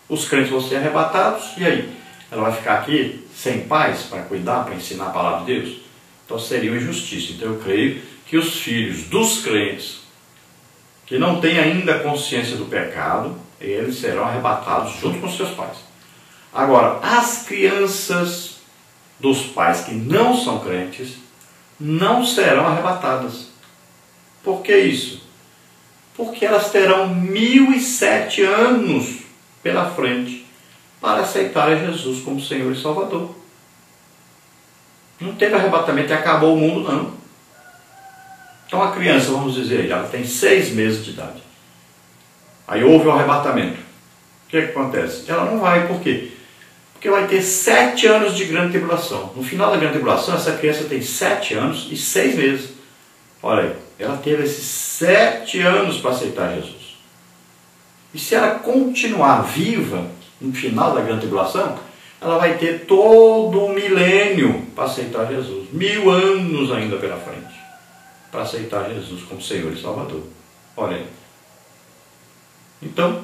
Os crentes vão ser arrebatados, e aí? Ela vai ficar aqui sem pais para cuidar, para ensinar a palavra de Deus? Então seria uma injustiça. Então eu creio que os filhos dos crentes, que não têm ainda consciência do pecado, eles serão arrebatados junto com seus pais. Agora, as crianças dos pais que não são crentes, não serão arrebatadas. Por que isso? Porque elas terão 1007 anos pela frente para aceitarem Jesus como Senhor e Salvador. Não teve arrebatamento e acabou o mundo, não. Então a criança, vamos dizer, ela tem 6 meses de idade. Aí houve o arrebatamento. O que acontece? Ela não vai, por quê? Porque vai ter 7 anos de grande tribulação. No final da grande tribulação, essa criança tem 7 anos e 6 meses. Olha aí, ela teve esses 7 anos para aceitar Jesus. E se ela continuar viva no final da grande tribulação, ela vai ter todo um milênio para aceitar Jesus. 1000 anos ainda pela frente para aceitar Jesus como Senhor e Salvador. Olha aí. Então,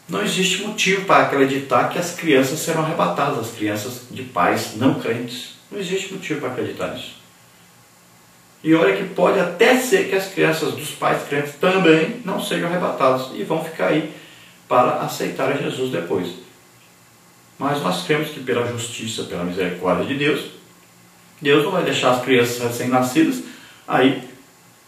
não existe motivo para acreditar que as crianças serão arrebatadas, as crianças de pais não crentes. Não existe motivo para acreditar nisso. E olha que pode até ser que as crianças dos pais crentes também não sejam arrebatadas e vão ficar aí para aceitar Jesus depois. Mas nós cremos que pela justiça, pela misericórdia de Deus, Deus não vai deixar as crianças recém-nascidas aí,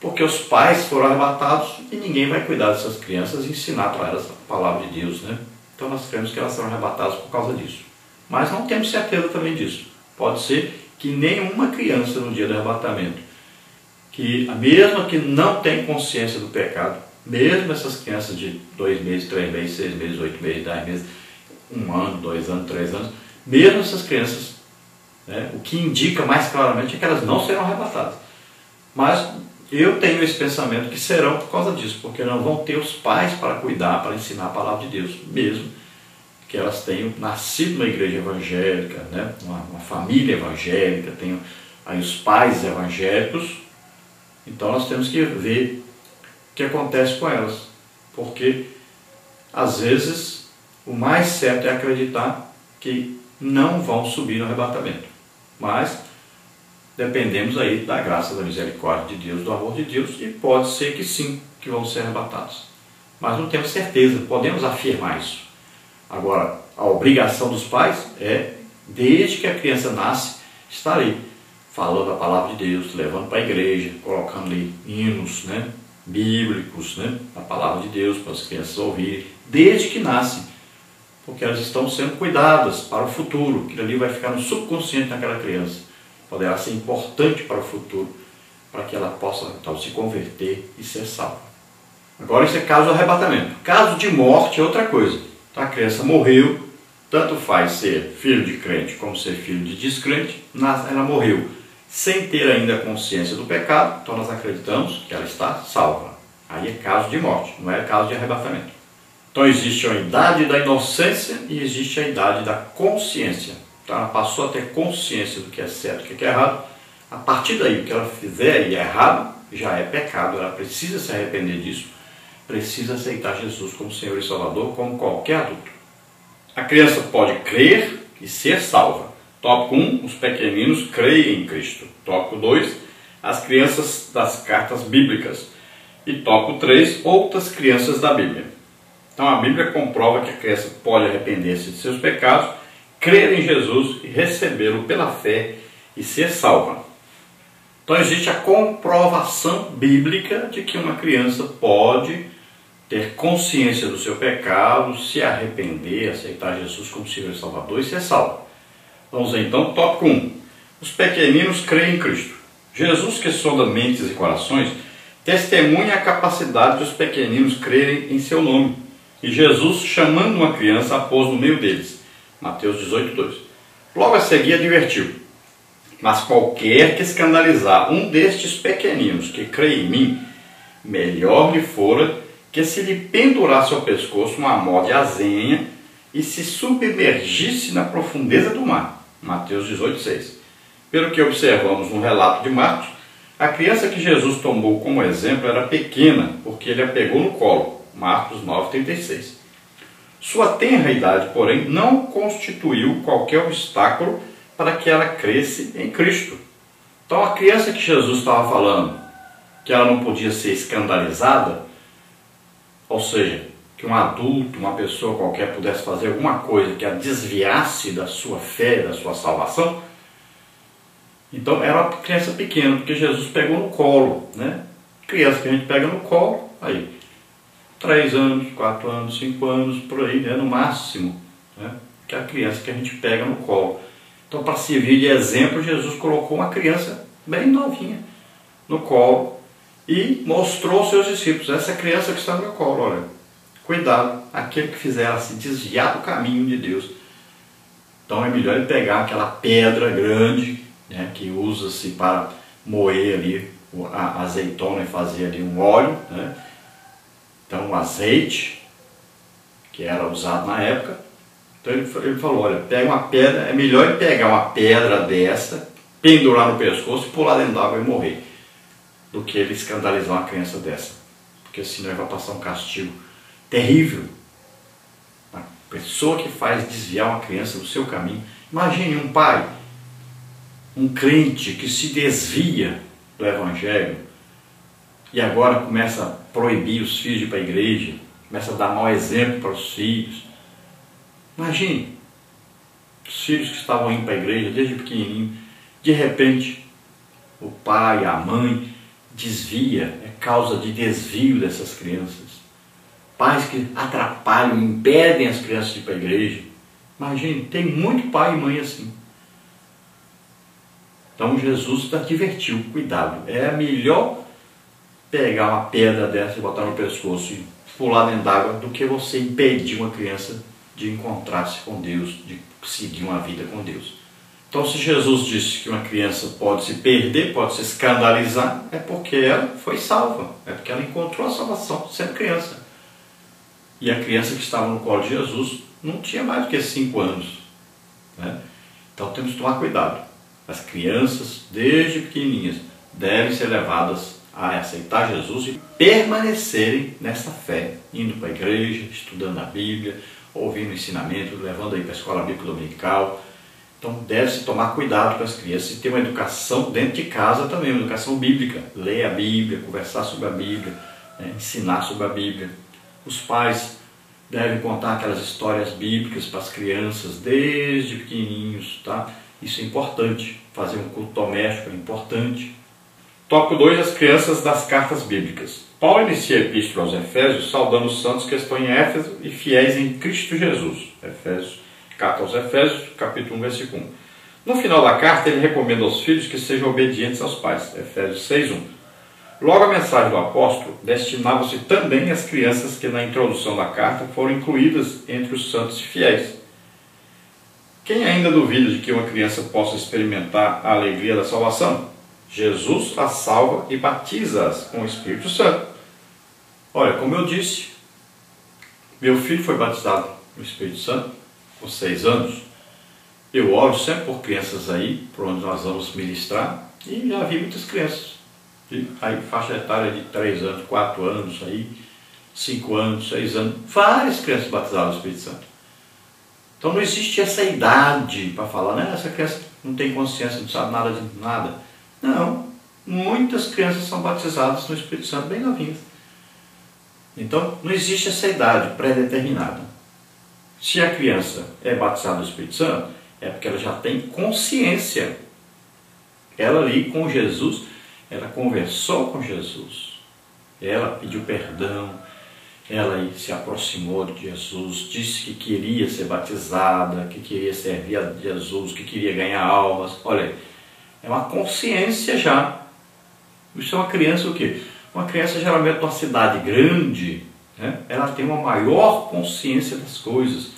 porque os pais foram arrebatados e ninguém vai cuidar dessas crianças e ensinar para elas a palavra de Deus, né? Então nós cremos que elas serão arrebatadas por causa disso. Mas não temos certeza também disso. Pode ser que nenhuma criança no dia do arrebatamento, que mesmo que não tem consciência do pecado, mesmo essas crianças de 2 meses, 3 meses, 6 meses, 8 meses, 10 meses, 1 ano, 2 anos, 3 anos, mesmo essas crianças, né, o que indica mais claramente é que elas não serão arrebatadas. Mas eu tenho esse pensamento que serão por causa disso, porque não vão ter os pais para cuidar, para ensinar a palavra de Deus, mesmo que elas tenham nascido numa igreja evangélica, né, uma família evangélica, tenham aí os pais evangélicos. Então nós temos que ver o que acontece com elas, porque às vezes o mais certo é acreditar que não vão subir no arrebatamento, mas dependemos aí da graça, da misericórdia de Deus, do amor de Deus, e pode ser que sim, que vão ser arrebatados. Mas não temos certeza, podemos afirmar isso. Agora, a obrigação dos pais é, desde que a criança nasce, estar aí, falando a palavra de Deus, levando para a igreja, colocando ali hinos, né, bíblicos, né, a palavra de Deus para as crianças ouvirem, desde que nascem, porque elas estão sendo cuidadas para o futuro, que ali vai ficar no subconsciente daquela criança. Poderá ser importante para o futuro, para que ela possa então se converter e ser salva. Agora isso é caso do arrebatamento. Caso de morte é outra coisa. Então, a criança morreu, tanto faz ser filho de crente como ser filho de descrente, ela morreu sem ter ainda consciência do pecado, então nós acreditamos que ela está salva. Aí é caso de morte, não é caso de arrebatamento. Então existe a idade da inocência e existe a idade da consciência. Então ela passou a ter consciência do que é certo e do que é errado. A partir daí, o que ela fizer e é errado, já é pecado. Ela precisa se arrepender disso. Precisa aceitar Jesus como Senhor e Salvador, como qualquer adulto. A criança pode crer e ser salva. Tópico 1, os pequeninos creem em Cristo. Tópico 2, as crianças das cartas bíblicas. E tópico 3, outras crianças da Bíblia. Então a Bíblia comprova que a criança pode arrepender-se de seus pecados, crer em Jesus e recebê-lo pela fé e ser salva. Então existe a comprovação bíblica de que uma criança pode ter consciência do seu pecado, se arrepender, aceitar Jesus como Senhor e Salvador e ser salvo. Vamos ver então, tópico 1. Os pequeninos creem em Cristo. Jesus, que sonda mentes e corações, testemunha a capacidade dos pequeninos crerem em seu nome. E Jesus, chamando uma criança, a pôs no meio deles. Mateus 18, 2. Logo a seguir advertiu: mas qualquer que escandalizar um destes pequeninos que crê em mim, melhor lhe fora que se lhe pendurasse ao pescoço uma mó de azenha e se submergisse na profundeza do mar. Mateus 18, 6. Pelo que observamos no relato de Marcos, a criança que Jesus tomou como exemplo era pequena, porque ele a pegou no colo. Marcos 9, 36. Sua tenra idade, porém, não constituiu qualquer obstáculo para que ela cresça em Cristo. Então a criança que Jesus estava falando, que ela não podia ser escandalizada, ou seja, que um adulto, uma pessoa qualquer pudesse fazer alguma coisa que a desviasse da sua fé, da sua salvação, então era uma criança pequena, porque Jesus pegou no colo, né? Criança que a gente pega no colo, aí 3 anos, 4 anos, 5 anos, por aí, né? No máximo, né? Que é a criança que a gente pega no colo. Então, para servir de exemplo, Jesus colocou uma criança bem novinha no colo e mostrou aos seus discípulos: essa criança que está no meu colo, olha, cuidado, aquele que fizer ela se desviar do caminho de Deus. Então é melhor ele pegar aquela pedra grande, né, que usa-se para moer ali a azeitona e fazer ali um óleo, né? Então o azeite, que era usado na época. Então ele falou: olha, pega uma pedra, é melhor ele pegar uma pedra dessa, pendurar no pescoço e pular dentro d'água e morrer, do que ele escandalizar uma criança dessa, porque senão ele vai passar um castigo terrível. A pessoa que faz desviar uma criança do seu caminho. Imagine um pai, um crente que se desvia do Evangelho e agora começa a proibir os filhos de ir para a igreja, começa a dar mau exemplo para os filhos. Imagine os filhos que estavam indo para a igreja desde pequenininho, de repente o pai, a mãe desvia, é causa de desvio dessas crianças. Pais que atrapalham, impedem as crianças de ir para a igreja. Imagine, tem muito pai e mãe assim. Então Jesus advertiu: cuidado, é melhor pegar uma pedra dessa e botar no pescoço e pular dentro d'água do que você impedir uma criança de encontrar-se com Deus, de seguir uma vida com Deus. Então, se Jesus disse que uma criança pode se perder, pode se escandalizar, é porque ela foi salva, é porque ela encontrou a salvação sendo criança. E a criança que estava no colo de Jesus não tinha mais do que 5 anos, né? Então temos que tomar cuidado. As crianças, desde pequenininhas, devem ser levadas a aceitar Jesus e permanecerem nessa fé, indo para a igreja, estudando a Bíblia, ouvindo o ensinamento, levando aí para a escola bíblica dominical. Então deve-se tomar cuidado com as crianças e ter uma educação dentro de casa também, uma educação bíblica. Ler a Bíblia, conversar sobre a Bíblia, né? Ensinar sobre a Bíblia. Os pais devem contar aquelas histórias bíblicas para as crianças desde pequenininhos, tá? Isso é importante. Fazer um culto doméstico é importante. Tópico 2. As crianças das cartas bíblicas. Paulo inicia a epístola aos Efésios saudando os santos que estão em Éfeso e fiéis em Cristo Jesus. Carta aos Efésios, capítulo 1, versículo 1. No final da carta, ele recomenda aos filhos que sejam obedientes aos pais. Efésios 6, 1. Logo, a mensagem do apóstolo destinava-se também às crianças que na introdução da carta foram incluídas entre os santos e fiéis. Quem ainda duvida de que uma criança possa experimentar a alegria da salvação? Jesus as salva e batiza-as com o Espírito Santo. Olha, como eu disse, meu filho foi batizado no Espírito Santo com 6 anos. Eu oro sempre por crianças aí, por onde nós vamos ministrar, e já vi muitas crianças. Aí faixa etária de 3 anos, 4 anos, aí, 5 anos, 6 anos, várias crianças batizadas no Espírito Santo. Então não existe essa idade para falar, né? Essa criança não tem consciência, não sabe nada de nada. Não, muitas crianças são batizadas no Espírito Santo bem novinhas. Então não existe essa idade pré-determinada. Se a criança é batizada no Espírito Santo, é porque ela já tem consciência. Ela ali com Jesus, ela conversou com Jesus, ela pediu perdão, ela se aproximou de Jesus, disse que queria ser batizada, que queria servir a Jesus, que queria ganhar almas. Olha, é uma consciência já. Isso é uma criança o quê? Uma criança geralmente numa cidade grande, né? Ela tem uma maior consciência das coisas.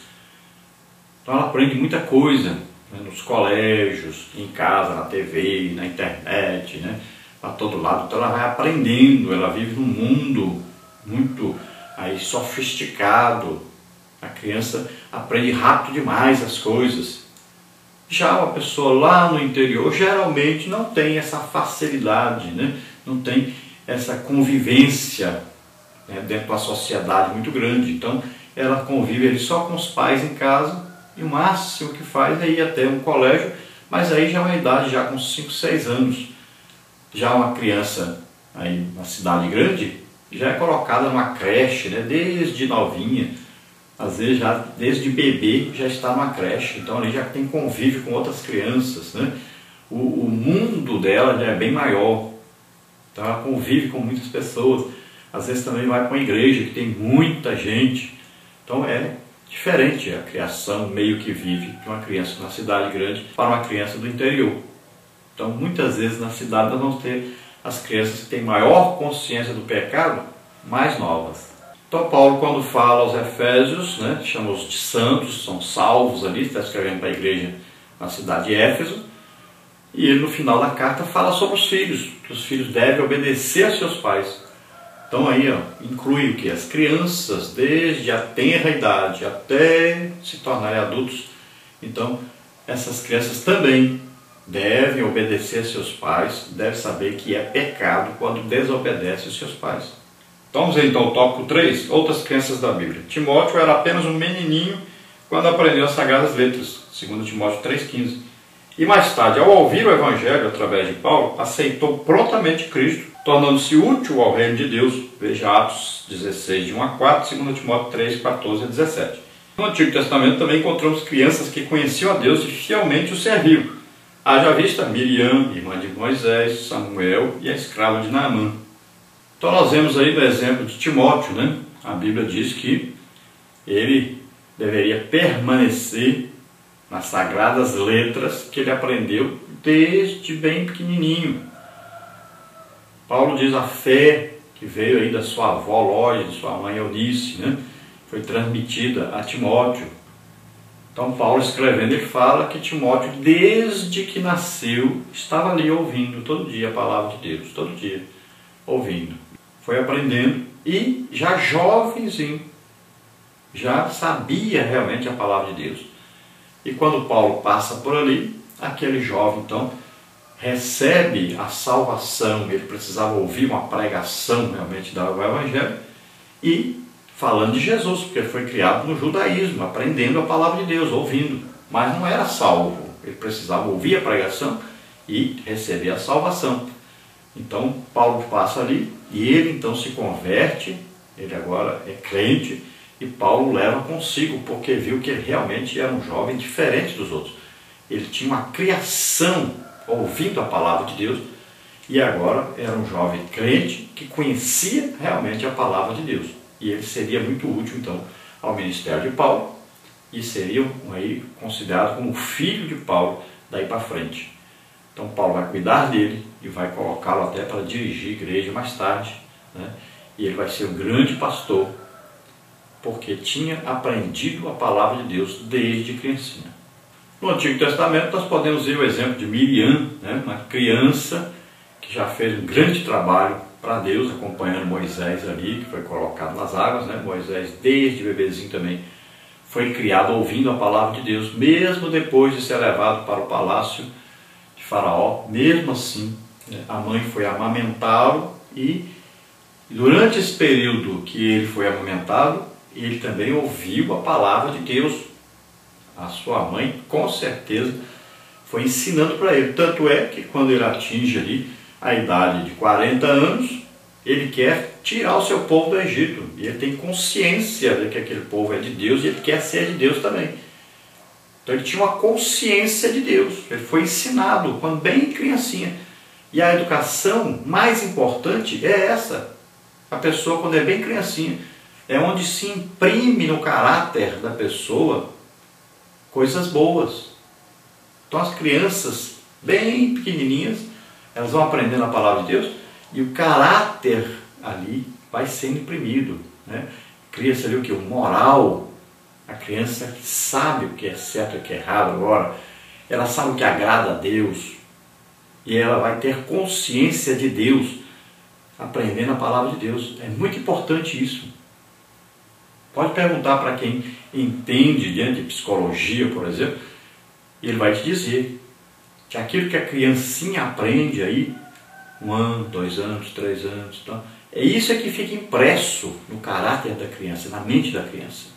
Então ela aprende muita coisa, né? Nos colégios, em casa, na TV, na internet, né? Para todo lado. Então ela vai aprendendo, ela vive num mundo muito aí sofisticado. A criança aprende rápido demais as coisas. Já uma pessoa lá no interior geralmente não tem essa facilidade, né? Não tem essa convivência, né, dentro da sociedade muito grande. Então ela convive ali só com os pais em casa, e o máximo que faz é ir até um colégio, mas aí já é uma idade, já com 5, 6 anos. Já uma criança aí na cidade grande, já é colocada numa creche, né, desde novinha, às vezes já desde bebê já está numa creche, então ali já tem convívio com outras crianças, né? O mundo dela já é bem maior, então ela convive com muitas pessoas, às vezes também vai para uma igreja que tem muita gente, então é diferente a criação, o meio que vive de uma criança na cidade grande para uma criança do interior. Então muitas vezes na cidade nós vamos ter as crianças que têm maior consciência do pecado, mais novas. Então Paulo, quando fala aos Efésios, né, chama-os de santos, são salvos ali, está escrevendo para a igreja na cidade de Éfeso, e ele no final da carta fala sobre os filhos, que os filhos devem obedecer a seus pais. Então aí inclui o que? As crianças, desde a tenra idade até se tornarem adultos. Então essas crianças também devem obedecer a seus pais, devem saber que é pecado quando desobedece aos seus pais. Vamos ver então o tópico 3, outras crenças da Bíblia. Timóteo era apenas um menininho quando aprendeu as Sagradas Letras, 2 Timóteo 3,15. E mais tarde, ao ouvir o Evangelho através de Paulo, aceitou prontamente Cristo, tornando-se útil ao reino de Deus. Veja Atos 16, de 1 a 4, 2 Timóteo 3, 14 a 17. No Antigo Testamento também encontramos crianças que conheciam a Deus e fielmente o serviam. Haja vista Miriam, irmã de Moisés, Samuel e a escrava de Naamã. Então nós vemos aí no exemplo de Timóteo, né? A Bíblia diz que ele deveria permanecer nas sagradas letras que ele aprendeu desde bem pequenininho. Paulo diz a fé que veio aí da sua avó Lóide, de sua mãe Eunice, né? Foi transmitida a Timóteo. Então Paulo escrevendo, ele fala que Timóteo, desde que nasceu, estava ali ouvindo todo dia a palavra de Deus, todo dia ouvindo. Foi aprendendo e já jovenzinho, já sabia realmente a palavra de Deus. E quando Paulo passa por ali, aquele jovem então recebe a salvação, ele precisava ouvir uma pregação realmente do Evangelho e falando de Jesus, porque ele foi criado no judaísmo, aprendendo a palavra de Deus, ouvindo, mas não era salvo, ele precisava ouvir a pregação e receber a salvação. Então Paulo passa ali e ele então se converte, ele agora é crente e Paulo leva consigo, porque viu que ele realmente era um jovem diferente dos outros. Ele tinha uma criação ouvindo a palavra de Deus e agora era um jovem crente que conhecia realmente a palavra de Deus. E ele seria muito útil então ao ministério de Paulo e seria aí considerado como filho de Paulo daí para frente. Então Paulo vai cuidar dele e vai colocá-lo até para dirigir a igreja mais tarde, né? E ele vai ser um grande pastor, porque tinha aprendido a palavra de Deus desde criancinha. No Antigo Testamento nós podemos ver o exemplo de Miriam, né? Uma criança que já fez um grande trabalho para Deus, acompanhando Moisés ali, que foi colocado nas águas, né? Moisés desde bebezinho também foi criado ouvindo a palavra de Deus, mesmo depois de ser levado para o palácio de Faraó. Mesmo assim, a mãe foi amamentá-lo e durante esse período que ele foi amamentado, ele também ouviu a palavra de Deus. A sua mãe, com certeza, foi ensinando para ele. Tanto é que quando ele atinge ali a idade de 40 anos, ele quer tirar o seu povo do Egito. E ele tem consciência de que aquele povo é de Deus e ele quer ser de Deus também. Então ele tinha uma consciência de Deus. Ele foi ensinado quando bem criancinha. E a educação mais importante é essa. A pessoa quando é bem criancinha. É onde se imprime no caráter da pessoa coisas boas. Então as crianças bem pequenininhas, elas vão aprendendo a palavra de Deus e o caráter ali vai sendo imprimido, né? Cria-se ali o que? O moral. A criança que sabe o que é certo e o que é errado agora, ela sabe o que agrada a Deus e ela vai ter consciência de Deus aprendendo a palavra de Deus. É muito importante isso. Pode perguntar para quem entende de psicologia, por exemplo, e ele vai te dizer que aquilo que a criancinha aprende aí, 1 ano, 2 anos, 3 anos, então, é isso que fica impresso no caráter da criança, na mente da criança.